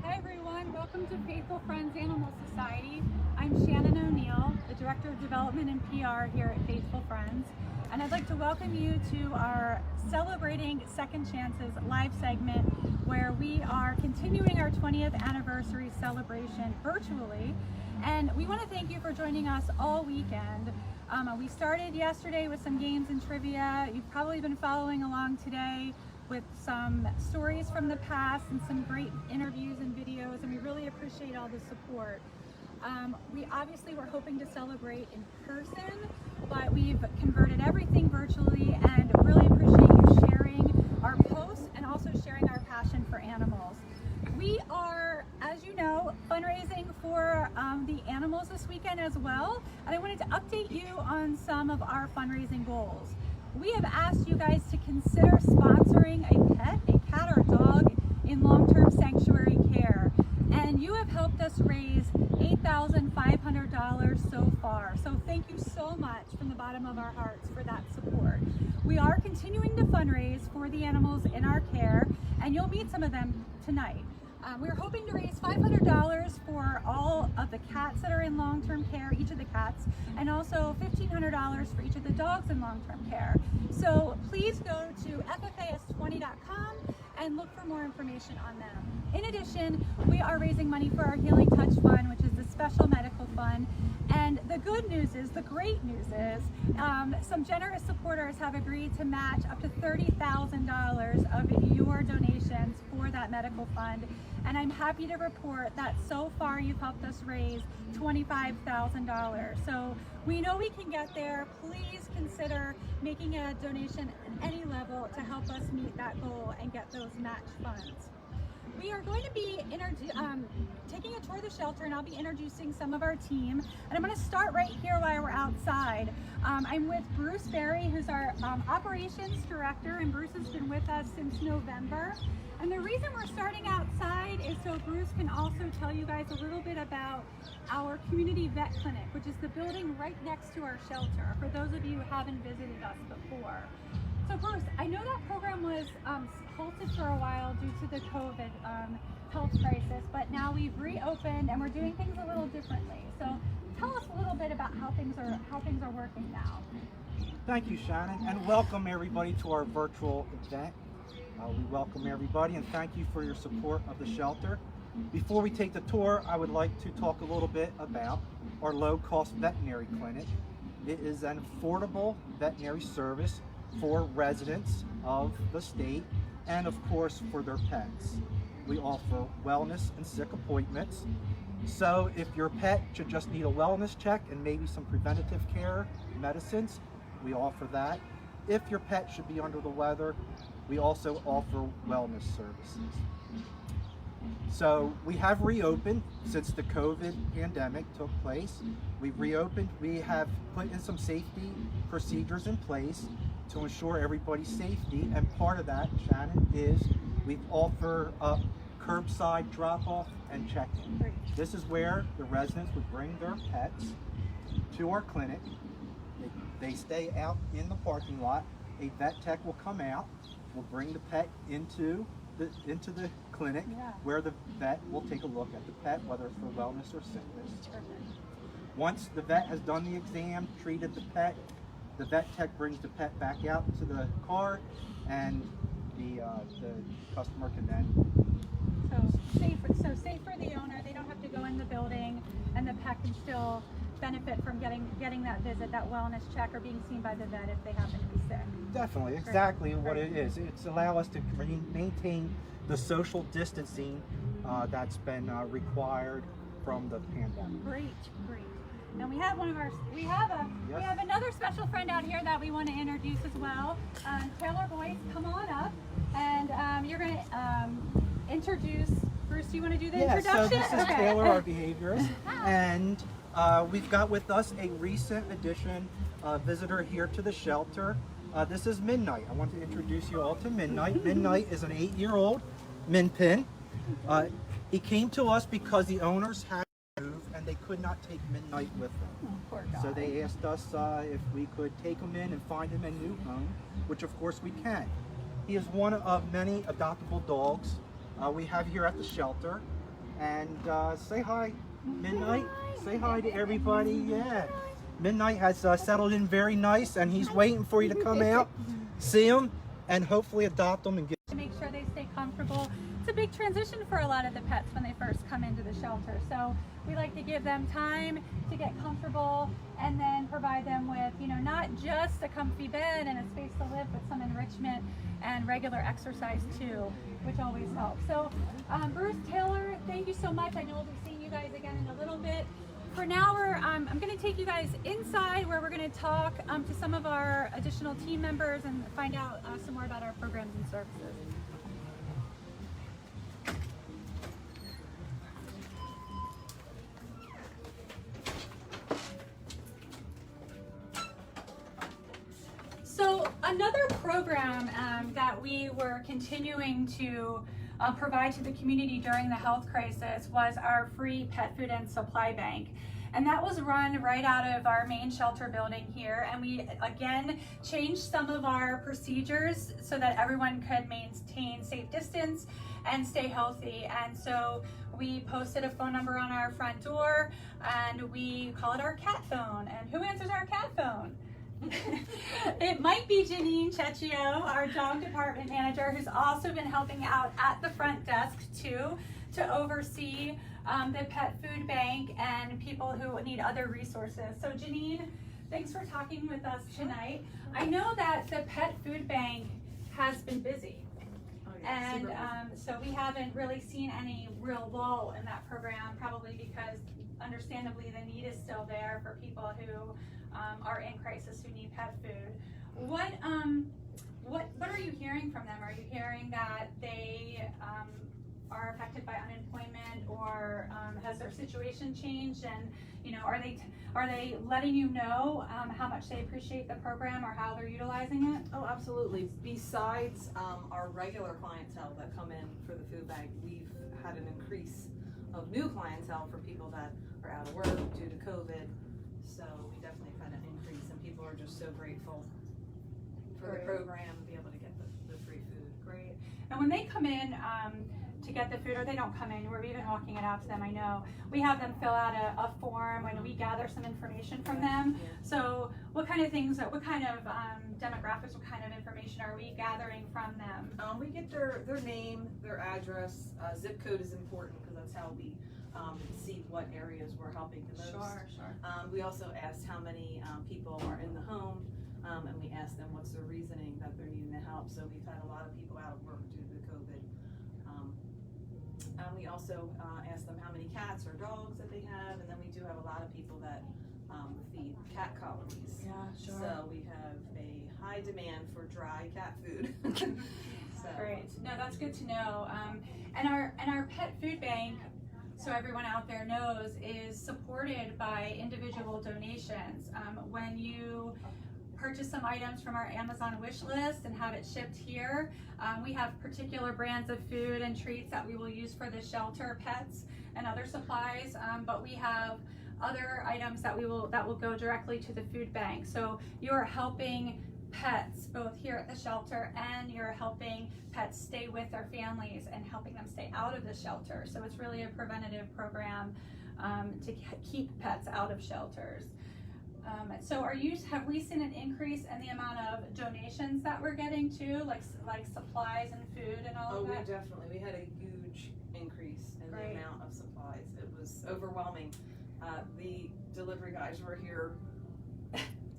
Hi everyone, welcome to Faithful Friends Animal Society. I'm Shannon O'Neill, the Director of Development and PR here at Faithful Friends, and I'd like to welcome you to our Celebrating Second Chances live segment where we are continuing our 20th anniversary celebration virtually, and we want to thank you for joining us all weekend. We started yesterday with some games and trivia. You've probably been following along today with some stories from the past and some great interviews and videos, and we really appreciate all the support. We obviously were hoping to celebrate in person, but we've converted everything virtually and really appreciate you sharing our posts and also sharing our passion for animals. We are, as you know, fundraising for the animals this weekend as well, and I wanted to update you on some of our fundraising goals. We have asked you guys to consider sponsoring a pet, a cat or a dog, in long-term sanctuary care. And you have helped us raise $8,500 so far. So thank you so much from the bottom of our hearts for that support. We are continuing to fundraise for the animals in our care, and you'll meet some of them tonight. We're hoping to raise $500 for all of the cats that are in long-term care, each of the cats, and also $1,500 for each of the dogs in long-term care. So please go to ffas20.com and look for more information on them. In addition, we are raising money for our Healing Touch Fund, which is the special medical fund. And the good news is, the great news is, some generous supporters have agreed to match up to $30,000 of your donations for that medical fund. And I'm happy to report that so far you've helped us raise $25,000. So we know we can get there. Please consider making a donation at any level to help us meet that goal and get those match funds. We are going to be taking a tour of the shelter, and I'll be introducing some of our team. And I'm going to start right here while we're outside. I'm with Bruce Berry, who's our operations director, and Bruce has been with us since November. And the reason we're starting outside is so Bruce can also tell you guys a little bit about our community vet clinic, which is the building right next to our shelter, for those of you who haven't visited us before. So Bruce, I know that program was halted for a while due to the COVID health crisis, but now we've reopened and we're doing things a little differently. So tell us a little bit about how things are working now. Thank you, Shannon, and welcome everybody to our virtual event. We welcome everybody and thank you for your support of the shelter. Before we take the tour, I would like to talk a little bit about our low-cost veterinary clinic. It is an affordable veterinary service for residents of the state and of course for their pets. We offer wellness and sick appointments. So if your pet should just need a wellness check and maybe some preventative care medicines, we offer that. If your pet should be under the weather, we also offer wellness services. So we have reopened since the COVID pandemic took place. We've reopened. We have put in some safety procedures in place to ensure everybody's safety, and part of that, Shannon, is we offer curbside drop-off and check-in. This is where the residents would bring their pets to our clinic. They stay out in the parking lot. A vet tech will come out, will bring the pet into the clinic, where the vet will take a look at the pet, whether it's for wellness or sickness. Once the vet has done the exam, treated the pet, the vet tech brings the pet back out to the car, and the customer can then. So safe for the owner. They don't have to go in the building, and the pet can still benefit from getting that visit, that wellness check, or being seen by the vet if they happen to be sick. Definitely, exactly what it is. It's allow us to maintain the social distancing that's been required from the pandemic. Great. And we have another special friend out here that we want to introduce as well. Taylor Boyce, come on up, and you're going to introduce. Bruce, do you want to do the introduction? So this is Taylor, our behaviorist, and we've got with us a recent addition visitor here to the shelter. This is Midnight. I want to introduce you all to Midnight. Midnight is an 8-year-old Min Pin. He came to us because the owners had and they could not take Midnight with them. Oh, poor guy. So they asked us if we could take him in and find him a new home, which of course we can. He is one of many adoptable dogs we have here at the shelter. And say hi, Midnight. Say hi to everybody. Yeah. Midnight has settled in very nice, and he's waiting for you to come out, see him, and hopefully adopt them and get. To make sure they stay comfortable. It's a big transition for a lot of the pets when they first come into the shelter. So we like to give them time to get comfortable and then provide them with, you know, not just a comfy bed and a space to live, but some enrichment and regular exercise too, which always helps. So Bruce, Taylor, thank you so much. I know we'll be seeing you guys again in a little bit. For now, I'm going to take you guys inside where we're going to talk to some of our additional team members and find out some more about our programs and services. So another program that we were continuing to provide to the community during the health crisis was our free pet food and supply bank. And that was run right out of our main shelter building here. And we, again, changed some of our procedures so that everyone could maintain safe distance and stay healthy. And so we posted a phone number on our front door, and we call it our cat phone. And who answers our cat phone? It might be Janine Cecchio, our dog department manager, who's also been helping out at the front desk too, to oversee the pet food bank and people who need other resources. So Janine, thanks for talking with us tonight. I know that the pet food bank has been busy. And so we haven't really seen any real lull in that program, probably because understandably the need is still there for people who are in crisis, who need pet food. What are you hearing from them? Are you hearing that they are affected by unemployment, or has their situation changed? And you know, are they letting you know how much they appreciate the program or how they're utilizing it? Oh, absolutely. Besides our regular clientele that come in for the food bank, we've had an increase of new clientele for people that are out of work due to COVID. So we definitely had an increase, and people are just so grateful for the program to be able to get the free food. Great. And when they come in to get the food, or they don't come in, we're even walking it out to them, I know, we have them fill out a form when we gather some information from them. Yeah. So what kind of things, what kind of demographics, what kind of information are we gathering from them? We get their name, their address, zip code is important because that's how we see what areas we're helping the most. Sure. We also asked how many people are in the home, and we asked them what's their reasoning that they're needing the help. So we've had a lot of people out of work due to COVID. We also asked them how many cats or dogs that they have, and then we do have a lot of people that feed cat colonies. Yeah, sure. So we have a high demand for dry cat food. So. Great. No, that's good to know. And our pet food bank, so everyone out there knows, is supported by individual donations. When you purchase some items from our Amazon wish list and have it shipped here, we have particular brands of food and treats that we will use for the shelter, pets, and other supplies. But we have other items that will go directly to the food bank. So you're helping pets both here at the shelter, and you're helping pets stay with their families and helping them stay out of the shelter. So it's really a preventative program to keep pets out of shelters. So have we seen an increase in the amount of donations that we're getting too, like supplies and food and all of that? We had a huge increase in the amount of supplies. It was overwhelming. The delivery guys were here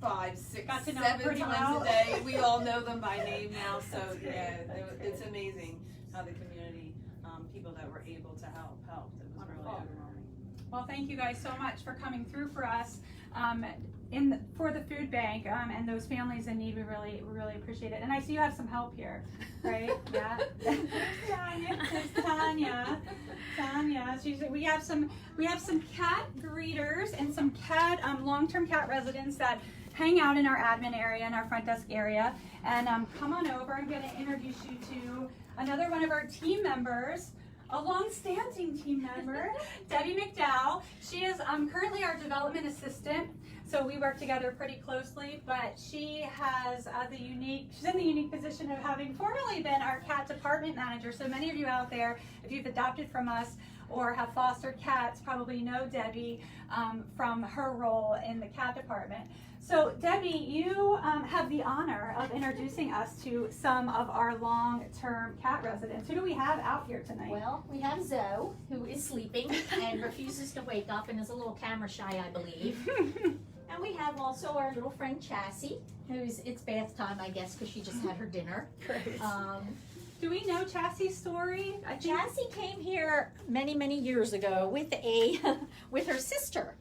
5, 6, 7 times a day. We all know them by name now, so yeah, it's amazing how the community, people that were able to help. It was really overwhelming. Well, thank you guys so much for coming through for us for the food bank and those families in need. We really appreciate it. And I see you have some help here, right? Yeah. Tanya. We have some cat greeters and some cat long-term cat residents that hang out in our admin area and our front desk area. And come on over. I'm going to introduce you to another one of our team members, a long-standing team member, Debbie McDowell. She is currently our development assistant, so we work together pretty closely, but she has she's in the unique position of having formerly been our cat department manager. So many of you out there, if you've adopted from us, or have fostered cats probably know Debbie from her role in the cat department. So Debbie, you have the honor of introducing us to some of our long-term cat residents. Who do we have out here tonight? Well, we have Zoe, who is sleeping and refuses to wake up and is a little camera shy, I believe. And we have also our little friend Chassie, it's bath time, I guess, because she just had her dinner. Great. Do we know Chassie's story? Chassie came here many, many years ago with with her sister.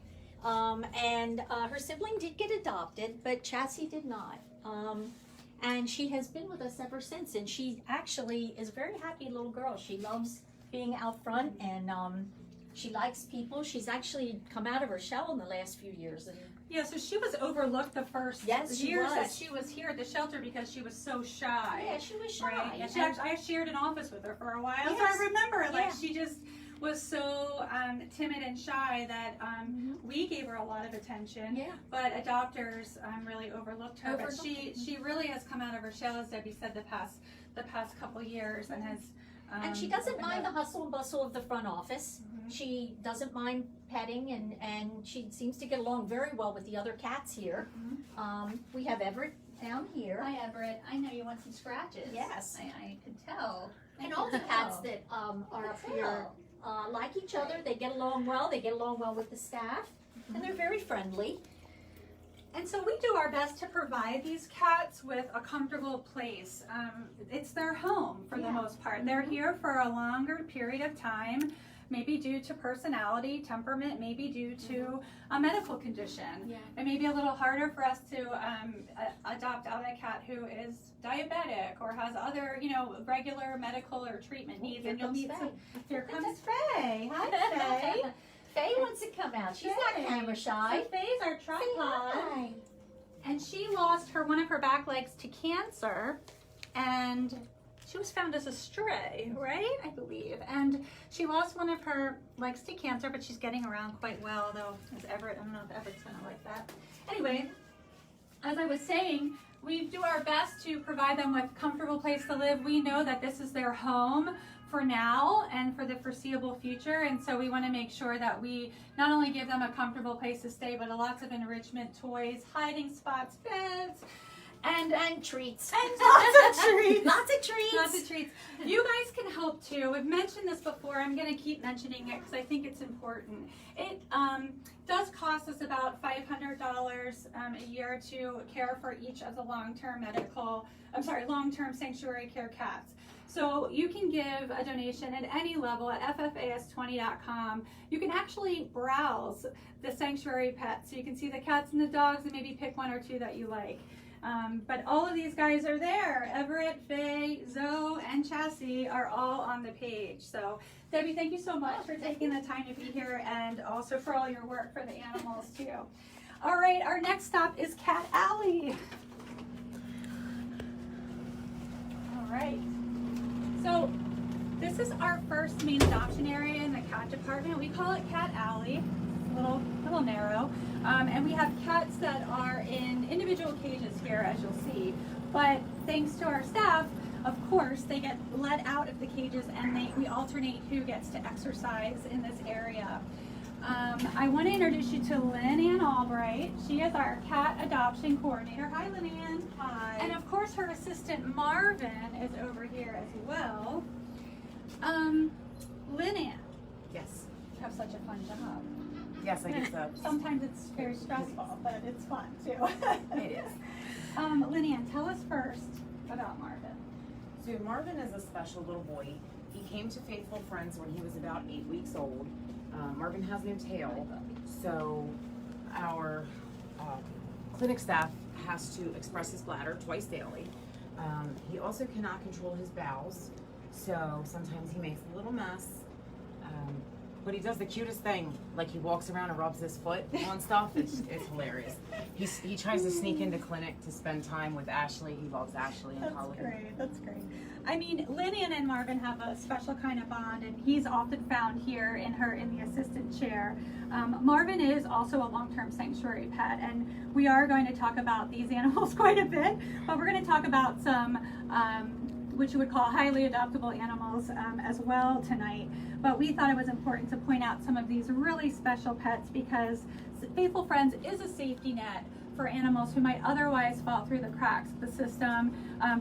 And her sibling did get adopted, but Chassie did not. And she has been with us ever since, and she actually is a very happy little girl. She loves being out front, and she likes people. She's actually come out of her shell in the last few years. And yeah, so she was overlooked the first Yes, she years was. that she was here at the shelter because she was so shy. yeah, she was shy. Right? Yeah, I shared an office with her for a while, so Yes. I remember like Yeah. she just was so timid and shy that we gave her a lot of attention. Yeah. But adopters really overlooked her. Overlooked But she really has come out of her shell, as Debbie said, the past couple years, and has. And she doesn't opened mind the up. hustle and bustle of the front office. Mhm. She doesn't mind petting, and she seems to get along very well with the other cats here. We have Everett down here. Hi Everett, I know you want some scratches. Yes. I can tell. And all the cats that are up here like each other. They get along well. They get along well with the staff, and they're very friendly. And so we do our best to provide these cats with a comfortable place. It's their home for the most part. They're here for a longer period of time, maybe due to personality, temperament, maybe due to a medical condition. Yeah. It may be a little harder for us to adopt out a cat who is diabetic or has other, regular medical or treatment needs. Here And you'll comes meet Faye. Here comes Faye. Hi, Faye. Faye wants to come out. She's Faye. not camera shy. So Faye's our tripod. Hi. And she lost one of her back legs to cancer, and she was found as a stray, right? I believe. And she lost one of her legs to cancer, but she's getting around quite well, though. As Everett, I don't know if Everett's gonna like that. Anyway, as I was saying, we do our best to provide them with a comfortable place to live. We know that this is their home for now and for the foreseeable future, and so we want to make sure that we not only give them a comfortable place to stay, but lots of enrichment toys, hiding spots, beds, and treats. and lots of treats. Lots of treats. Lots of treats. You guys can help too. We've mentioned this before. I'm going to keep mentioning it because I think it's important. It does cost us about $500 a year to care for each of the long-term sanctuary care cats. So you can give a donation at any level at ffas20.com. You can actually browse the sanctuary pets so you can see the cats and the dogs and maybe pick one or two that you like. But all of these guys are there. Everett, Faye, Zoe, and Chassie are all on the page. So Debbie, thank you so much for taking the time to be here and also for all your work for the animals too. All right, our next stop is Cat Alley. All right. So this is our first main adoption area in the cat department. We call it Cat Alley. It's a little narrow. And we have cats that are in individual cages here, as you'll see. But thanks to our staff, of course, they get let out of the cages and we alternate who gets to exercise in this area. I want to introduce you to Lynn Ann Albright. She is our cat adoption coordinator. Hi, Lynn Ann. Hi. And of course, her assistant Marvin is over here as well. Lynn Ann, Yes. you have such a fun job. Yes, I guess so. Sometimes it's very stressful, but it's fun too. It is. Lynn Ann, tell us first about Marvin. So Marvin is a special little boy. He came to Faithful Friends when he was about 8 weeks old. Marvin has no tail, so our clinic staff has to express his bladder twice daily. He also cannot control his bowels, so sometimes he makes a little mess. But he does the cutest thing, like he walks around and rubs his foot on stuff. It's hilarious. He tries to sneak into clinic to spend time with Ashley. He loves Ashley and Colin. That's great. I mean, Lynn Ann and Marvin have a special kind of bond, and he's often found here in the assistant chair. Marvin is also a long-term sanctuary pet, and we are going to talk about these animals quite a bit, but we're going to talk about some which you would call highly adoptable animals as well tonight. But we thought it was important to point out some of these really special pets because Faithful Friends is a safety net for animals who might otherwise fall through the cracks of the system,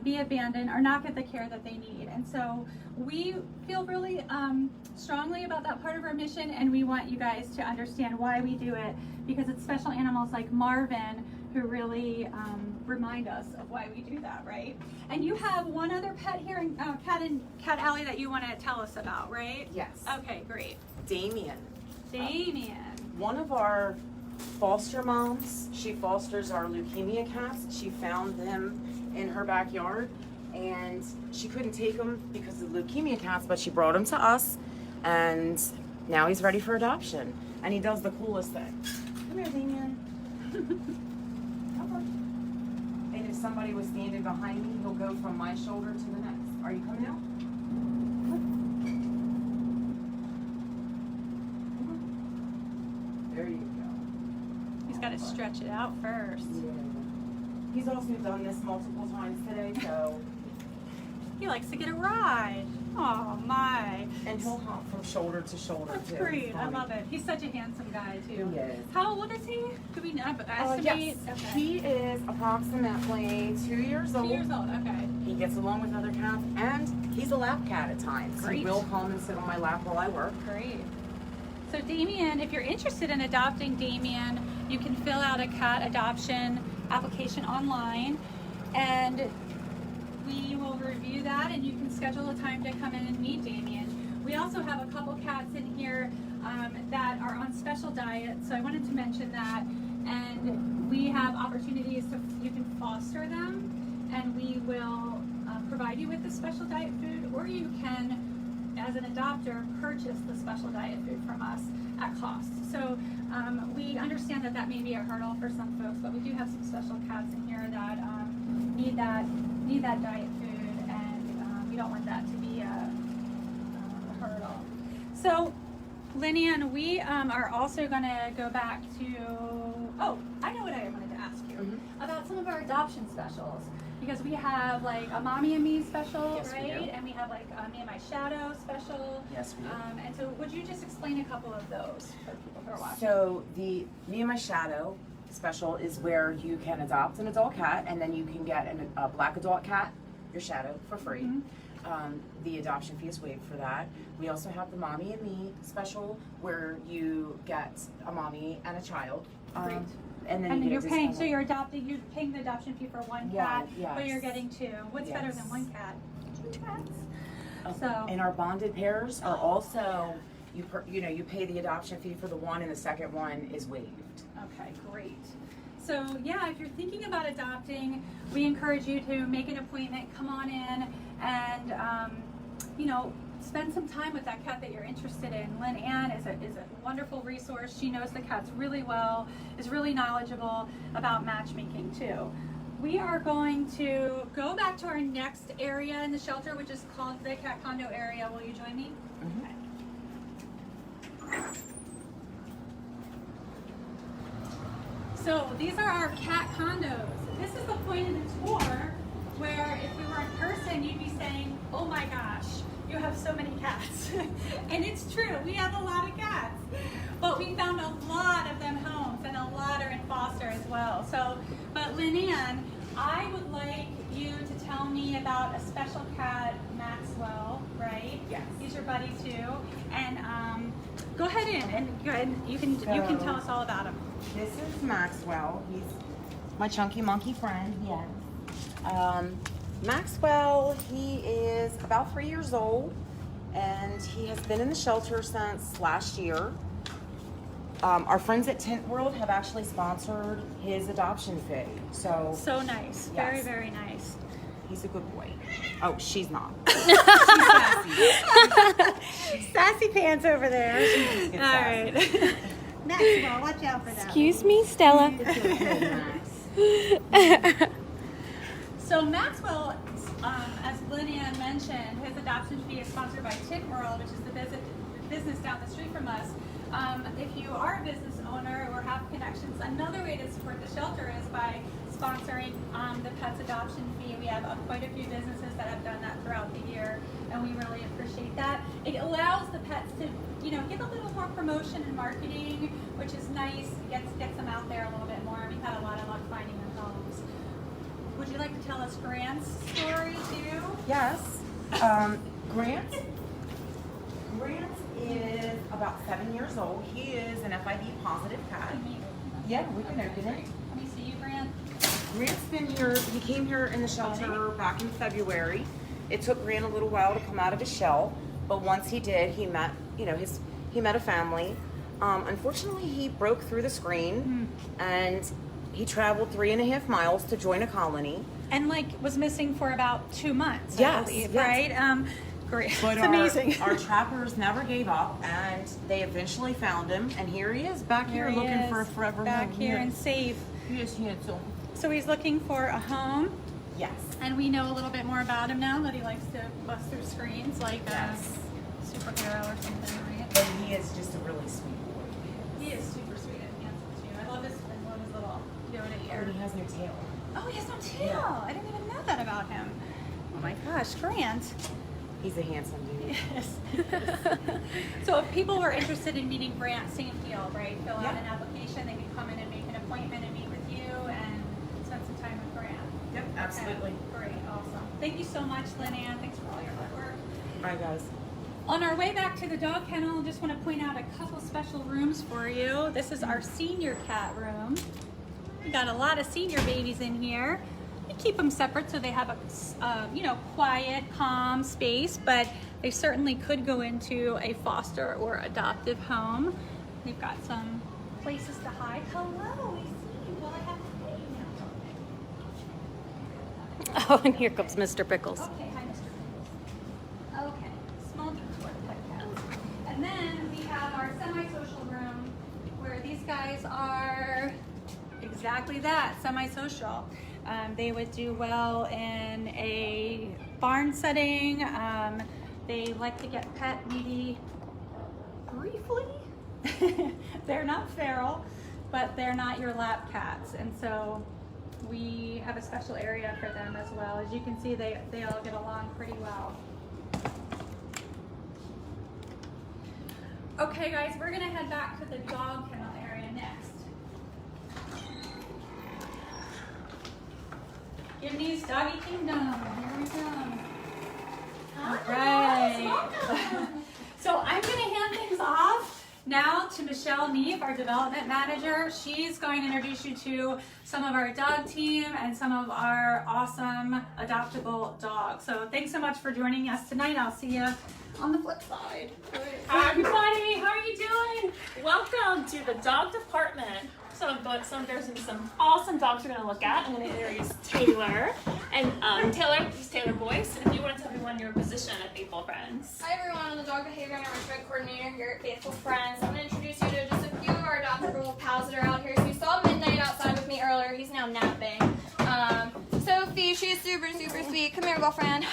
be abandoned, or not get the care that they need. And so we feel really strongly about that part of our mission, and we want you guys to understand why we do it, because it's special animals like Marvin who really remind us of why we do that, right? And you have one other pet here in Cat Alley that you want to tell us about, right? Yes. Okay, great. Damien. Damien. One of our foster moms, she fosters our leukemia cats. She found them in her backyard and she couldn't take them because of the leukemia cats, but she brought them to us and now he's ready for adoption. And he does the coolest thing. Come here, Damien. Come on. And if somebody was standing behind me, he'll go from my shoulder to the next. Are you coming out? There you go. He's got to stretch it out first. Yeah. He's also done this multiple times today, so. He likes to get a ride. Oh my. And he'll hop from shoulder to shoulder That's too. great. It's I funny. love it. He's such a handsome guy too. He is. How old is he? Do we estimate? Yes. Okay. He is approximately 2 years 2 old. years old. Okay. He gets along with other cats, and he's a lap cat at times. Great. He will come and sit on my lap while I work. Great. So Damien, if you're interested in adopting Damien, you can fill out a cat adoption application online, and we will review that, and you can schedule a time to come in and meet Damien. We also have a couple cats in here that are on special diets, so I wanted to mention that. And we have opportunities to, you can foster them, and we will provide you with the special diet food, or you can, as an adopter, purchase the special diet food from us at cost. So we understand that that may be a hurdle for some folks, but we do have some special cats in here that need that diet food, and we don't want that to be a hurdle. So, Lynn, we are also going to go back to, oh, I know what I wanted to ask you about some of our adoption specials, because we have like a Mommy and Me special, Yes, we right? do. And we have like a Me and My Shadow special. Yes, we do. And so would you just explain a couple of those for people who are watching? So the Me and My Shadow special is where you can adopt an adult cat, and then you can get a black adult cat, your shadow, for free. The adoption fee is waived for that. We also have the Mommy and Me special, where you get a mommy and a child. Great. And then And you you're get a paying, discount. so you're paying the adoption fee for one Yeah, cat, but yes. you're getting two. What's better than Yes. one cat? Two cats. So, And our bonded pairs are also, you pay the adoption fee for the one, and the second one is waived. okay, great. So yeah, if you're thinking about adopting, we encourage you to make an appointment, come on in, and spend some time with that cat that you're interested in. Lynn Ann is a wonderful resource. She knows the cats really well, is really knowledgeable about matchmaking too. We are going to go back to our next area in the shelter, which is called the cat condo area. Will you join me? Okay. So these are our cat condos. This is the point of the tour where if we were in person, you'd be saying, oh my gosh, you have so many cats. And it's true, we have a lot of cats. But we found a lot of them homes, and a lot are in foster as well. So, but Lynn Ann, I would like you to tell me about a special cat, Maxwell, right? Yes. He's your buddy too. And go ahead in, and you can tell us all about him. This is Maxwell. He's my chunky monkey friend. Yes. Maxwell, he is about 3 years old, and he has been in the shelter since last year. Our friends at Tent World have actually sponsored his adoption fee. So Nice. Yes. Very, very nice. he's a good boy. Oh, she's not. Sassy pants over there. All right. Maxwell, watch out for that. Excuse me, Stella. So Maxwell, as Lynn Ann mentioned, his adoption fee is sponsored by Tent World, which is the business down the street from us. If you are a business owner or have connections, another way to support the shelter is by sponsoring the pet's adoption fee. We have quite a few businesses that have done that throughout the year, and we really appreciate that. It allows the pets to, you know, get a little more promotion and marketing, which is nice. It gets them out there a little bit more. We've had a lot of luck finding them homes. Would you like to tell us Grant's story too? Yes. Grant is about 7 years old. He is an FIV positive cat. Yeah, we can open it. Let me see you, Grant. Grant's been here, he came here in the shelter back in February. It took Grant a little while to come out of his shell, but once he did, he met, you know, he met a family. Unfortunately, he broke through the screen and he traveled 3.5 miles to join a colony. And like was missing for about 2 months, I Yes, believe, yes. right? Great. But It's amazing. our trappers never gave up, and they eventually found him, and here he is back here He looking is, for a forever back home. here and safe. He is handsome. So he's looking for a home, Yes. and we know a little bit more about him now that he likes to bust through screens like Yes. a superhero or something, right? But he is just a really sweet boy. He is super sweet and handsome too. I love his little Yoda ear. And he has no tail. Oh, he has no tail. Yeah. I didn't even know that about him. Oh my gosh, Grant. He's a handsome dude. Yes. So if people were interested in meeting Grant St. Field, right, fill out Yeah. an application, they can come in and make an appointment and meet with you and spend some time with Grant. Yep, absolutely. Okay, great, awesome. Thank you so much, Lynn Ann. Thanks for all your hard work. All right, guys. On our way back to the dog kennel, I just want to point out a couple special rooms for you. This is our senior cat room. We got a lot of senior babies in here. We keep them separate so they have a you know, quiet, calm space, but they certainly could go into a foster or adoptive home. They've got some places to hide. Hello, we see you. Well, I have to pay now. Oh, and here comes Mr. Pickles. Okay, hi, Mr. Pickles. Okay, small detour pet cats. And then we have our semi-social room where these guys are exactly that, semi-social. They would do well in a barn setting. They like to get pet maybe briefly. They're not feral, but they're not your lap cats. And so we have a special area for them as well. As you can see, they all get along pretty well. Okay guys, we're gonna head back to the dog kennel area next. Gibney's Doggy Kingdom, here we go. All right. So I'm gonna hand things off now to Michelle Neef, our development manager. She's going to introduce you to some of our dog team and some of our awesome adoptable dogs. So thanks so much for joining us tonight. I'll see you on the flip side. Hi everybody, how are you doing? Welcome to the dog department. There's some awesome dogs we're gonna look at. I'm gonna introduce Taylor. And Taylor, this is Taylor Boyce. And if you want to tell everyone your position at Faithful Friends. Hi everyone, I'm the Dog Behavior and Enrichment Coordinator here at Faithful Friends. I'm going to introduce you to just a few of our adoptable pals that are out here. So you saw Midnight outside with me earlier. He's now napping. Sophie, she's super sweet. Come here, girlfriend.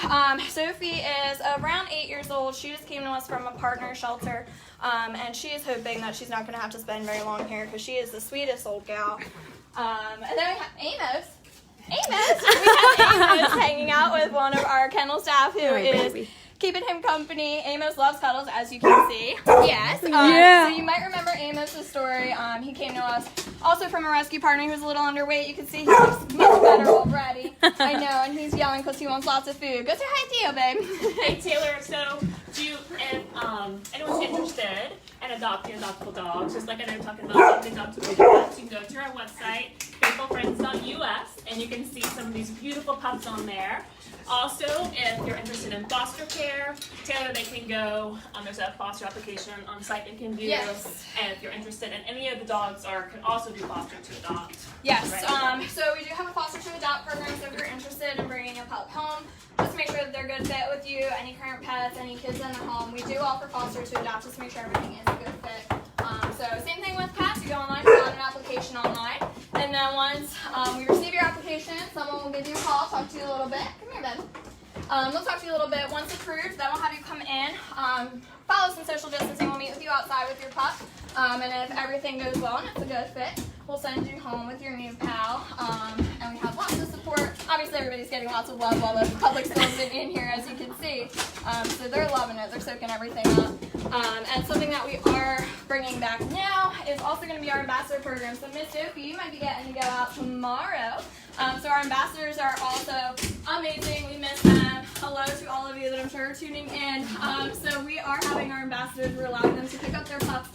Sophie is around 8 years old. She just came to us from a partner shelter. And she is hoping that she's not going to have to spend very long here because she is the sweetest old gal. And then we have Amos. We have Amos hanging out with one of our kennel staff who is keeping him company. Amos loves cuddles, as you can see. Yes. So you might remember Amos' story. He came to us also from a rescue partner who was a little underweight. You can see he looks much better already. I know, and he's yelling because he wants lots of food. Go say hi to you, babe. Hey Taylor, so if anyone's interested in adopting adoptable dogs, just like I know we're talking about adoptable dogs, you can go to our website, faithfulfriends.us, and you can see some of these beautiful pups on there. Also, if you're interested in foster care, Taylor, they can go, there's a foster application on site they can do. Yes. And if you're interested in any of the dogs, can also do foster to adopt. Yes, Right. so we do have a foster to adopt program, so if you're interested in bringing a pup home, just make sure that they're a good fit with you, any current pets, any kids in the home. We do offer foster to adopt, just to make sure everything is a good fit. So same thing with cats, you go online, fill out an application online, and then once we receive your application, someone will give you a call, talk to you a little bit. Come here, babe. We'll talk to you a little bit. Once approved, then we'll have you come in, follow some social distancing, we'll meet with you outside with your pup, and if everything goes well and it's a good fit, we'll send you home with your new pal. And we have lots of support. Obviously, everybody's getting lots of love while the public school's been in here, as you can see. So they're loving it. They're soaking everything up. And something that we are bringing back now is also going to be our ambassador program. So Miss Sophie, you might be getting to go out tomorrow. So our ambassadors are also amazing. We miss them. Hello to all of you that I'm sure are tuning in. So we are having our ambassadors. We're allowing them to pick up their pups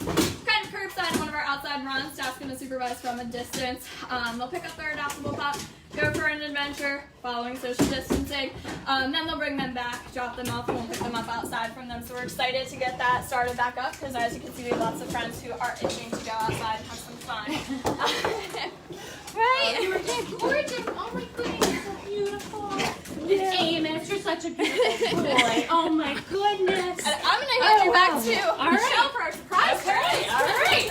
kind of curbside on one of our outside runs. Staff's going to supervise from a distance. They'll pick up their adoptable pup, go for an adventure, following social distancing. Then they'll bring them back, drop them off, and we'll pick them up outside from them. So we're excited to get that started back up because, as you can see, we have lots of friends who are itching to go outside and have some fun. Right? You were gorgeous. Oh my goodness, you're so beautiful. Yeah. Amos, you're such a beautiful boy. Oh my goodness. And I'm going to hand you back to All right. Michelle for our surprise. Okay, all right.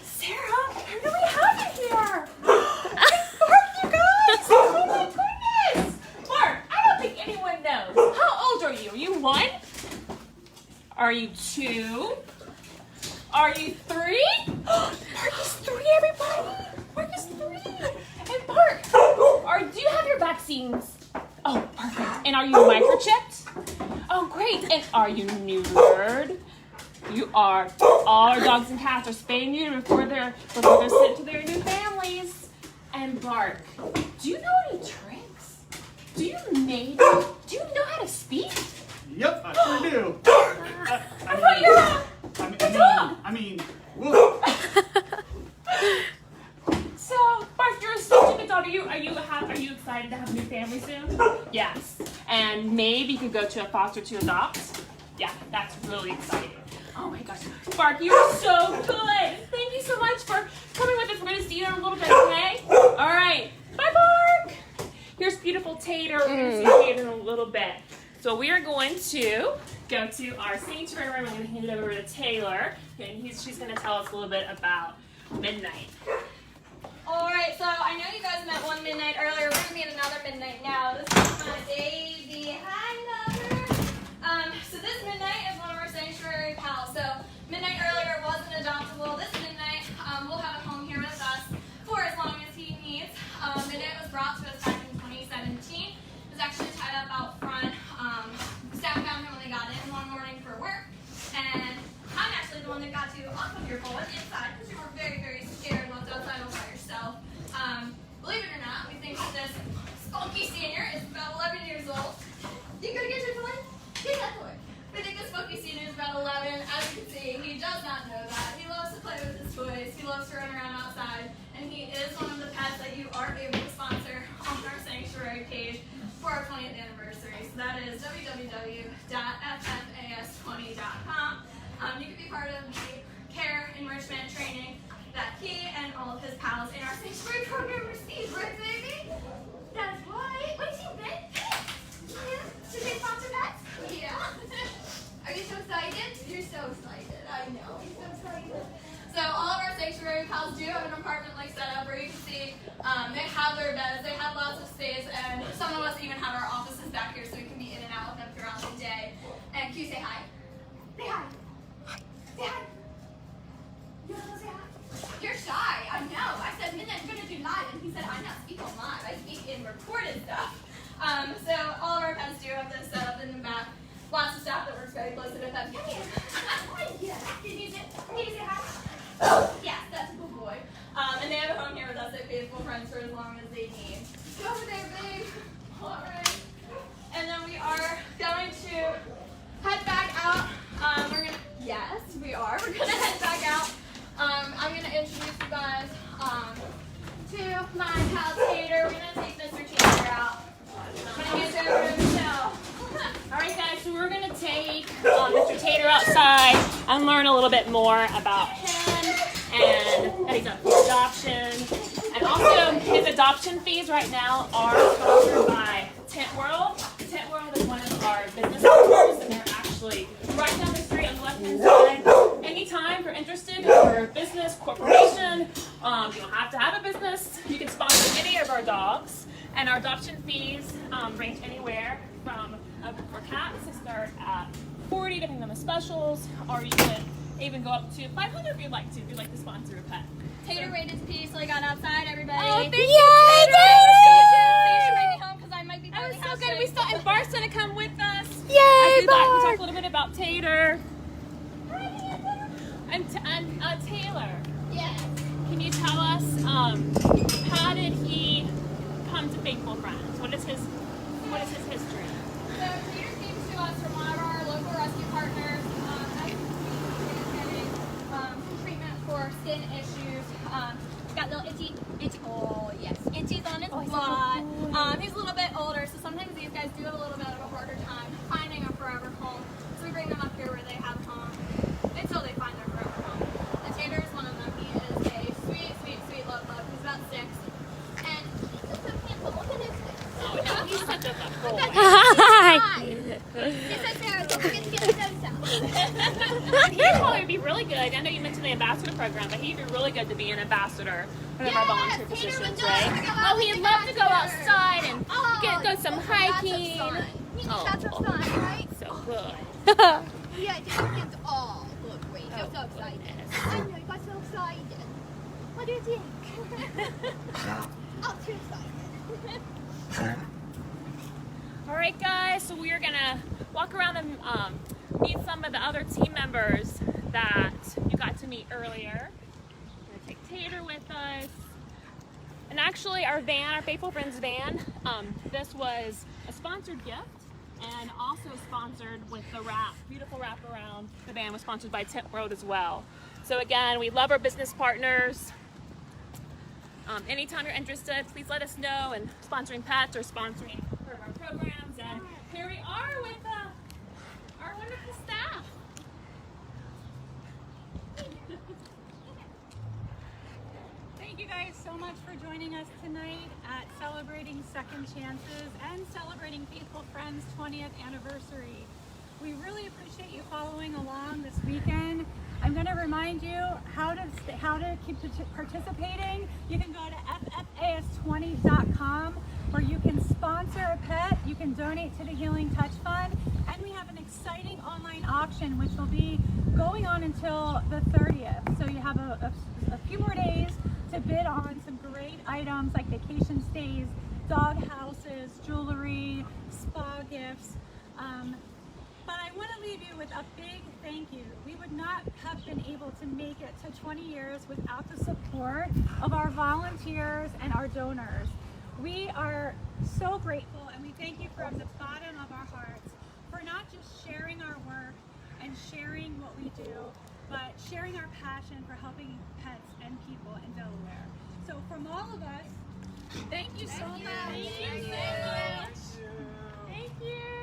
Sarah, who do we have in here? It's Bark, you guys. Oh my goodness. Bark, I don't think anyone knows. How old are you? Are you 1? Are you 2? Are you 3? Bark is 3, everybody. Bark is 3. And Bark, do you have your vaccines? Oh, perfect. And are you microchipped? Oh, great. And are you neutered? You are. All our dogs and cats are spayed and neutered before they're sent to their new families. And Bark, do you know any tricks? Do you know how to speak? Yep, I sure do. I mean, whoa. So, Bark, you're such a good dog. Are you excited to have a new family soon? Yes. And maybe you could go to a foster to adopt? Yeah, that's really exciting. Oh my gosh. Bark, you're so good. Thank you so much for coming with us. We're going to see you in a little bit, okay? All right. Bye, Bark. Here's beautiful Tater. We're going to see Tater in a little bit. So we are going to go to our sanctuary room. I'm going to hand it over to Taylor, and she's going to tell us a little bit about midnight. Alright, so I know you guys met one midnight earlier. We're going to meet another midnight now. This is my baby. Hi, lover. So this midnight is one of our sanctuary pals. So midnight earlier was an adoptable. This midnight, we'll have a home here with us for as long as he needs. Midnight was brought to us back in 2017. It was actually tied up out front. Staff found him when they got in one morning for work. And I'm actually the one that got you off of your bullet inside because you were very, very scared left outside all by yourself. Believe it or not, we think that this spunky senior is about 11 years old. You gonna get your toy? Get that toy. We think this spunky senior is about 11. As you can see, he does not know that. He loves to play with his toys. He loves to run around outside. And he is one of the pets that you are able to sponsor on our sanctuary page for our 20th anniversary. So that is www.ffas20.com. You can be part of the care enrichment training that he and all of his pals in our sanctuary program receive, right, baby? That's right. What do you think? Yeah. Should they sponsor pets? Yeah. Are you so excited? You're so excited. I know. You're so excited. So all of our sanctuary pals do have an apartment-like setup where you can see they have their beds, they have lots of space, and some of us even have our offices back here so we can be in and out with them throughout the day. And can you say hi? Say hi. Say hi. You want to say hi? You're shy. I know. I said, Midnight, we're going to do live. And he said, I'm not speaking live. I speak in recorded stuff. So all of our pets do have this set up in the back. Lots of staff that works very closely with them. Come here. Yes. Can you say hi? Yes, that's a good boy. And they have a home here with us. They're faithful friends for as long as they need. Go over there, babe. All right. And then we are going to head back out. Yes, we are. We're going to head back out. I'm going to introduce you guys to my pal Tater. We're going to take Mr. Tater out. I'm going to hand it over to Michelle. All right, guys, so we're going to take Mr. Tater outside and learn a little bit more about him and that he's up for adoption. And also, his adoption fees right now are sponsored by Tent World. Tent World is one of our business partners, and they're actually right down the street on the left-hand side. Anytime you're interested in your business, corporation, you don't have to have a business. You can sponsor any of our dogs. And our adoption fees range anywhere from, for cats, they start at $40, depending on the specials, or you can even go up to 500 if you'd like to sponsor a pet. Tater made his piece, so I got outside, everybody. Oh, thank you, you, Tater! You should bring me home because I might be That was barely so good. halfway. We still, and Bart's gonna come with us. Yay, We Bart! talk a little bit about Tater. And Taylor, Yes. can you tell us how did he come to Faithful Friends? What is his history? So Tater came to us from one of our local rescue partners. As he was getting some treatment for skin issues. He's got little itchy, oh yes, itchies on his butt. He's a little bit older, so sometimes these guys do have a little bit of a harder time finding a forever home. So we bring them up here where they have a home until they find their forever home. And Tater is one of them. He is a sweet, sweet, sweet love bug. He's about 6. And he's just so handsome. Look at his face. Oh, no, he's such a boy. Hi. He'd probably be really good. I know you mentioned the ambassador program, but he'd be really good to be an ambassador for our volunteer positions, right? Oh, he'd love to go outside and go some hiking. That's Oh, fun, right? so good. Yeah, it's all look great. You're so excited. I know, you got so excited. What do you think? I'm too excited. All right, guys, so we're gonna walk around and meet some of the other team members that you got to meet earlier. We're gonna take Tater with us. And actually our van, our Faithful Friends van, this was a sponsored gift and also sponsored with the wrap, beautiful wrap around the van was sponsored by Tent World as well. So again, we love our business partners. Anytime you're interested, please let us know in sponsoring pets or sponsoring one of our programs. And here we are with our wonderful staff. Thank you guys so much for joining us tonight at celebrating Second Chances and celebrating Faithful Friends' 20th anniversary. We really appreciate you following along this weekend. I'm going to remind you how to keep participating. You can go to ffas20.com where you can sponsor a pet, you can donate to the Healing Touch Fund, and we have an exciting online auction which will be going on until the 30th. So you have a few more days to bid on some great items like vacation stays, dog houses, jewelry, spa gifts. But I want to leave you with a big thank you. We would not have been able to make it to 20 years without the support of our volunteers and our donors. We are so grateful and we thank you from the bottom of our hearts for not just sharing our work and sharing what we do, but sharing our passion for helping pets and people in Delaware. So from all of us, thank you so much. Thank you so much. Thank you.